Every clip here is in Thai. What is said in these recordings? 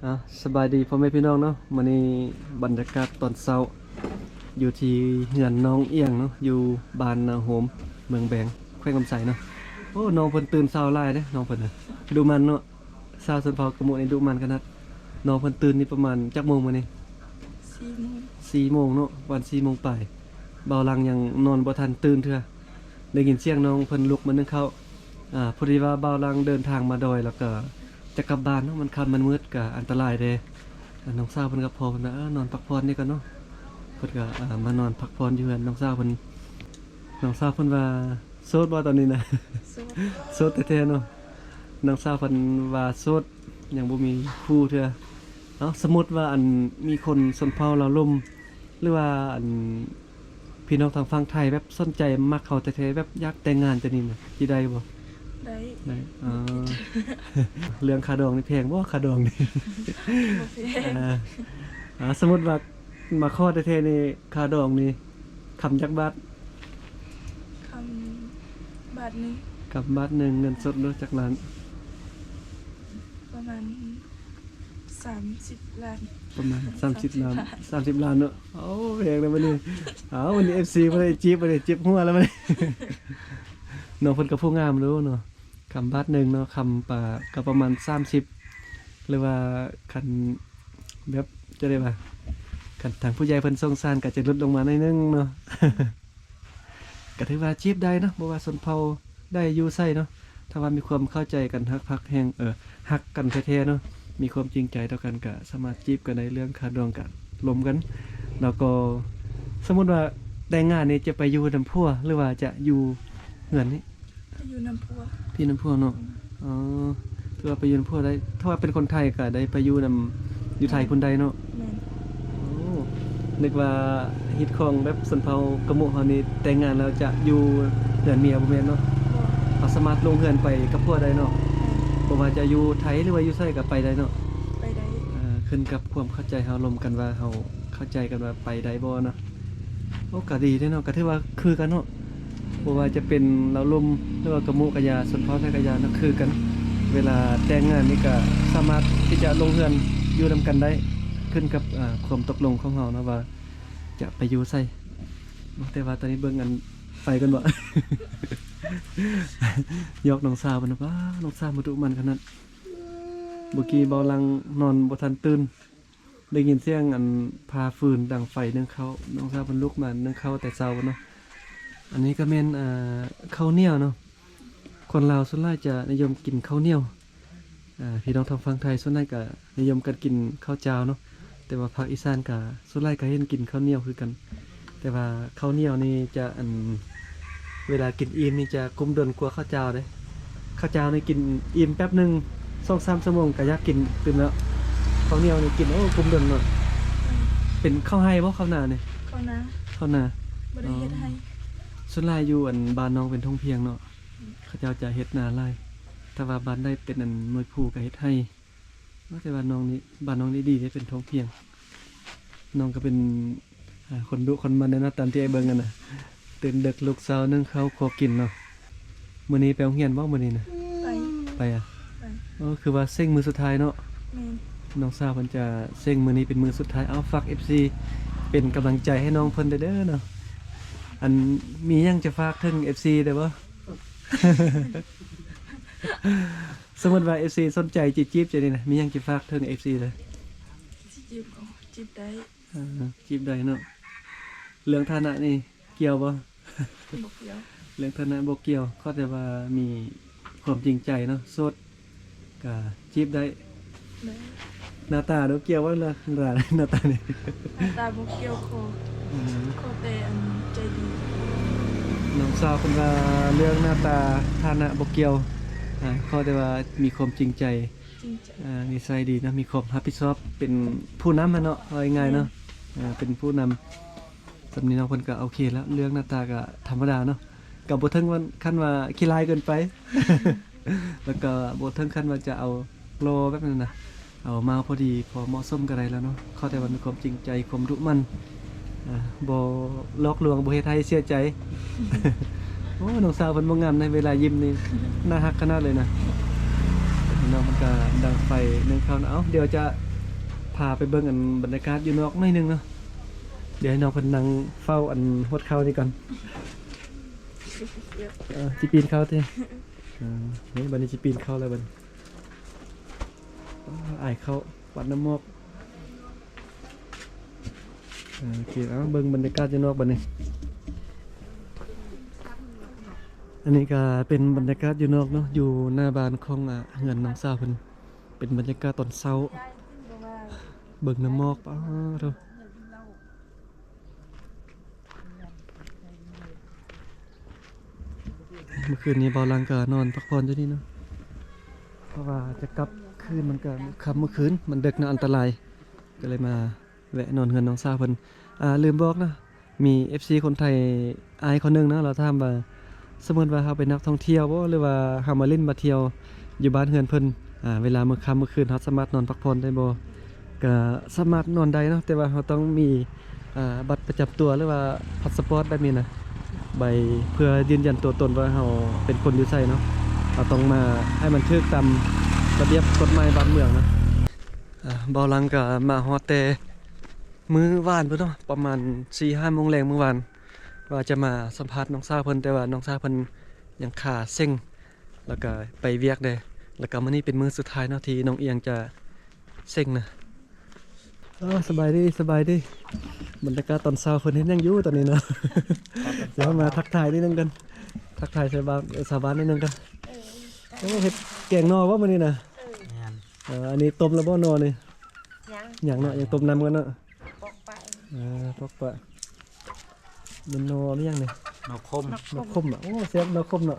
อ่ะสบายดีพ่อแม่พี่น้องเนาะมื้อนี้บรรยากาศตอนเช้าอยู่ที่เฮือนน้องเอียงเนาะอยู่บ้านนาโฮมเมืองแบงแขวงลำไสเนาะโอ้น้องเพิ่นตื่นเช้าหลายเด้น้องเพิ่นน่ะดูมันเนาะเช้าสนเผากระหมู่นี่ดูมันขนาดน้องเพิ่นตื่นนี่ประมาณจักโมงมื้อนี้4 โมง4โมงเนาะวัน4โมงปลายเบาหลังยังนอนบ่ทันตื่นเทื่อได้ยินเสียงน้องเพิ่นลุกมานึ่งข้าวพอดีว่าเบาหลังเดินทางมาดอยแล้วก็จะกลับบ้านเนาะมันค่ำมันมืดก็อันตรายเด้น้องสาวเพิ่นก็พอเพิ่นว่านอนพักผ่อนนี่ก่อนเนาะเพิ่นก็มานอนพักผ่อนอยู่เฮือนน้องสาวเพิ่นว่าโสดบ่ตอนนี้นะ สวัส โสดแท้ๆเนาะน้องสาวเพิ่นว่าโสดยังบ่มีคู่เทื่อเนาะสมมุติว่าอันมีคนสนเผาเราล่มหรือว่าอันพี่น้องทางฝั่งไทยแบบสนใจมักเขาแท้ๆแบบอยากแต่งงานจะนี่น่ะสิได้บ่ ได้ ได้เรื่องค่าดองนี่แพงบ่ค่าดองนี่ บ่แพง สมมุติว่ามาคลอดแท้ๆนี่ค่าดองนี่คำจักบาท คำบาทหนึง กับบาทหนึงเงินสดเนาะจักล้าน ประมาณ30 ล้าน ประมาณ30 ล้าน30 ล้านเนาะโอ้แพงเลยบัดนี้วันนี้ FC บ่ได้จีบหัวแล้วบัดนี้ น้องเพิ่นก็ผู้งามรู้เนาะคำบาทหนึงเนาะคำป่าก็ประมาณ30หรือว่าคันแบบจะได้ว่าคันทางผู้ใหญ่เพิ่นสงสารก็จะลดลงมาหน่อยนึงเนาะ ก็ถือว่าจีบได้เนาะบ่ว่าชนเผ่าได้อยู่ไสเนาะถ้าว่ามีความเข้าใจกันฮักพักแฮงฮักกันแท้ๆเนาะมีความจริงใจต่อกันก็สามารถจีบกันได้เรื่องค่าดองกันลมกันแล้วก็สมมุติว่าแต่งงานนี่จะไปอยู่นำผัวหรือว่าจะอยู่เฮือนนี่ อยู่น้ำพัว พี่น้ำพัวเนาะอ๋อถือว่าไปอยู่นำพัวได้ถ้าว่าเป็นคนไทยก็ได้ไปอยู่นำอยู่ไทยคนใดเนาะ แม่น โอ้นึกว่าฮิตของแบบสนเผากระหมู่เฮานี่แต่งงานแล้วจะอยู่เฮือนเมียบ่แม่นเนาะ บ่ เขาสามารถลงเฮือนไปกับผัวได้เนาะบ่ว่าจะอยู่ไทยหรือว่าอยู่ไสก็ไปได้เนาะ ไปได้ ขึ้นกับความเข้าใจเฮาลมกันว่าเฮาเข้าใจกันว่าไปได้บ่เนาะโอ้ก็ดีเด้เนาะก็ถือว่าคือกันเนาะบ่ว่าจะเป็นเราลมหรือว่ากระหมู่กะยาสนเผาไทยกะยาเนาะคือกัน เวลาแต่งงานนี่ก็สามารถที่จะลงเฮือนอยู่นำกันได้ขึ้นกับความตกลงของเฮานะว่าจะไปอยู่ไสแต่ว่าตอนนี้เบิ่งกันไปกันบ่ ยกน้องสาวเพิ่นว่าน้องสาวบ่ดุมันขนาดเมื่อกี้เบาหลังนอนบ่ทันตื่นได้ยินเสียงอันพาฟืนดังไฟนึ่งข้าวน้องสาวเพิ่นลุกมานึ่งข้าวแต่เช้าเนาะอันนี้ก็แม่นข้าวเหนียวเนาะคนลาวส่วนใหญ่จะนิยมกินข้าวเหนียวพี่น้องทางฝั่งไทยส่วนใหญ่ก็นิยมกันกินข้าวเจ้าเนาะแต่ว่าภาคอีสานก็ส่วนใหญ่ก็เห็นกินข้าวเหนียวคือกันแต่ว่าข้าวเหนียวนี่จะเวลากินอิ่มนี่จะกุมดนกว่าข้าวเจ้าเด้ข้าวเจ้านี่กินอิ่มแป๊บหนึง 2-3 ชั่วโมงก็อยากกินตื่นแล้วข้าวเหนียวนี่กินโอ้กุมดนเนาะเป็นข้าวไห้บ่ข้าวนานี่ เข้านะ ข้าวนา บ่ได้เฮ็ดให้ ส่วนหลายอยู่บ้านน้องเป็นทุ่งเพียงเนาะเขาเจ้าจะเฮ็ดนาหลายถ้าว่าบ้านได้เป็นหน่วยผู้ก็เฮ็ดให้แต่ว่าน้องนี่บ้านน้องนี่ดีได้เป็นทุ่งเพียงน้องก็เป็นคนดุคนมันนะตามที่ไอ้เบิ่งกันน่ะตื่นดึกลูกสาวนึ่งข้าวขอกินเนาะมื้อนี้ไปโรงเรียนบ่มื้อนี้น่ะ ไป ไปอ่ะ ไป คือว่าเซ็งมือสุดท้ายเนาะ แม่น น้องสาวเพิ่นจะเซ็งมื้อนี้เป็นมื้อสุดท้ายเอาฝาก FC เป็นกำลังใจให้น้องเพิ่นเด้อเนาะอันมีหยังจะฝากถึง FC ได้บ่ สมมุติว่า FC สนใจจีบๆจะนี่นะมีหยังจะฝากถึง FC เลย สิจีบก็จีบได้ จีบได้เนาะเรื่องฐานะนี่เกี่ยวบ่ บ่เกี่ยว เรื่องฐานะบ่เกี่ยวเขาแต่ว่ามีความจริงใจเนาะโสดก็จีบได้ ได้ หน้าตาเนาะเกี่ยวว่าล่ะหน้าตานี่ หน้าตาบ่เกี่ยวคอ อืม ขอแต่ใจดี น้องสาวเพิ่นว่าเรื่องหน้าตาฐานะบ่เกี่ยวเขาแต่ว่ามีความจริงใจ จริงใจ นิสัยดีนะมีความรับผิดชอบเป็นผู้นำอะเนาะเอาง่ายๆเนาะเป็นผู้นำสำนี้น้องเพิ่นก็โอเคแล้วเรื่องหน้าตาก็ธรรมดาเนาะก็บ่ถึงว่าขั้นว่าขี้ลายเกินไป แล้วก็บ่ถึงขั้นว่าจะเอาโลแบบนั้นน่ะเอามาพอดีพอเหมาะสมก็ได้แล้วเนาะเขาแต่ว่ามีความจริงใจความดุมันบ่หลอกลวงบ่เฮ็ดให้เสียใจ โอ้น้องสาวเพิ่นบ่งามในเวลายิ้มนี่น่ารักขนาดเลยนะน้องมันก็ดังไฟนึงเขานะเอ้าเดี๋ยวจะ าไปเบิ่งอันบรรยากาศอยู่นอกหน่อยหนึงเนาะเดี๋ยวให้น้องเพิ่นนั่งเฝ้าอันฮดเข้านี่ก่อนสิปีนเข้าตินี่บัดนี้สิปีนเข้าแล้วบัดนี้อายเข้าวัดน้ำมอกโอเคเอาเบิ่งบรรยากาศอยู่นอกบัดนี้อันนี้ก็เป็นบรรยากาศอยู่นอกเนาะอยู่หน้าบ้านของเฮือนน้องสาวเพิ่นเป็นบรรยากาศตอนเช้าเบิ่งน้ำมอกเด้อเมื่อคืนนี้เบาลังก็นอนพักผ่อนอยู่นี่เนาะเพราะว่าจะกลับคืนมันก็ค่ำเมื่อคืนมันดึกนะอันตรายก็เลยมาแวะนอนเฮือนน้องสาวเพิ่นลืมบอกนะมี FC คนไทยอายคนหนึงนะเราถามว่าสมมุติว่าเฮาเป็นนักท่องเที่ยวบ่หรือว่าเฮามาเล่นมาเที่ยวอยู่บ้านเฮือนเพิ่นเวลามื้อค่ำมื้อคืนเฮาสามารถนอนพักผ่อนได้บ่ก็สามารถนอนได้เนาะแต่ว่าเฮาต้องมีบัตรประจำตัวหรือว่าพาสปอร์ตแบบนี้นะใบเพื่อยืนยันตัวตนว่าเฮาเป็นคนอยู่ไสเนาะเราต้องมาให้มันถูกตามระเบียบกฎหมายบ้านเมืองนะเบาลังก็มาฮอดแต่มื้อวานพุ่นเนาะประมาณ 4-5 โมงแลงมื้อวานว่าจะมาสัมภาษณ์น้องสาวเพิ่นแต่ว่าน้องสาวเพิ่นยังขาเซ็งแล้วก็ไปเวียกเด้แล้วก็มื้อนี้เป็นมื้อสุดท้ายเนาะที่น้องเอียงจะเซ็งนะสบายดีบรรยากาศตอนเช้าเพิ่นเห็นยังอยู่ตอนนี้เนาะ เดี๋ยวมาทักทายนิดนึงกันทักทายชาวบ้านนิดนึงกันโอ้เฮ็ดแกงนอบ่มื้อนี้น่ะอันนี้ต้มแล้วบ่นอนี่ยังเนาะยังต้มน้ำกันเนาะปอกปะมันนอหรือยังนี่นอคมอ่ะโอ้เสียบนอคมเนาะ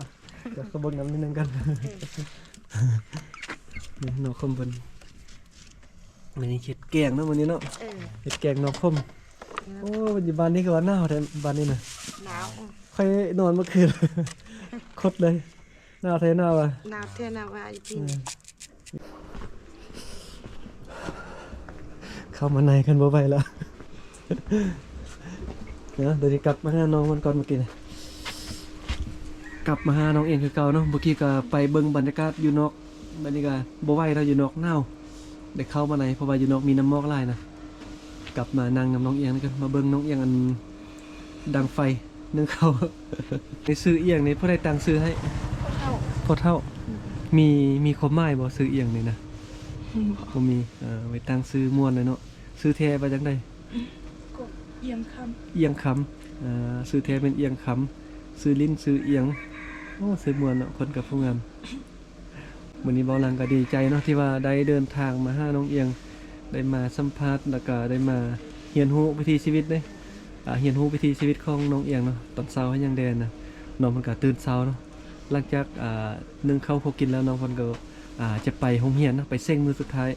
เดี๋ยวก็เบิ่งน้ำนิดนึงกันนี่นอคมเพิ่นมื้อนี้เฮ็ดแกงเนาะมื้อนี้เนาะเฮ็ดแกงนอคมโอ้ปัจจุบันนี้ก็ว่าหนาวแท้บ้านนี้น่ะหนาวค่อยนอนเมื่อคืน คดเลยหนาวแท้หนาวอ่ะหนาวแท้หนาวว่าจริงเข้ามาในกันบ่ไหวแล้ว เดี๋ยวกลับมาหาน้องมันก่อนเมื่อกี้นะกลับมาหาน้องเองคือเก่าเนาะเมื่อกี้ก็ไปเบิ่งบรรยากาศอยู่นอกบรรยากาศบ่ไหวแล้วอยู่นอกหนาวได้เข้ามาในเพราะว่าอยู่นอกมีน้ำมอกหลายนะกลับมานั่งกับน้องเอียงกันมาเบิ่งน้องเอียงอันดังไฟนึ่งข้าว ในซื้อเอียงนี่ผู้ใดตั้งซื้อให้พอเท่ามีความหมายบ่ซื้อเอียงนี่นะบ่มีไว้ตั้งซื้อม่วนเลยเนาะซื้อแท้ไปจังได๋กบเอียงคำซื้อแท้เป็นเอียงคำซื้อลิ้นซื้อเอียงโอ้ซื้อม่วนเนาะคนกับผู้งามมื้อนี้เบาหลังก็ดีใจเนาะที่ว่าได้เดินทางมาหาน้องเอียงได้มาสัมภาษณ์แล้วก็ได้มาเรียนรู้วิถีชีวิตเด้เรียนรู้วิถีชีวิตของน้องเอียงเนาะตอนเช้าให้ยังแดนนะน้องเพิ่นก็ตื่นเช้าเนาะหลังจากนึ่งข้าวพอกินแล้วน้องเพิ่นก็จะไปโรงเรียนเนาะไปเซ็งมื้อสุดท้าย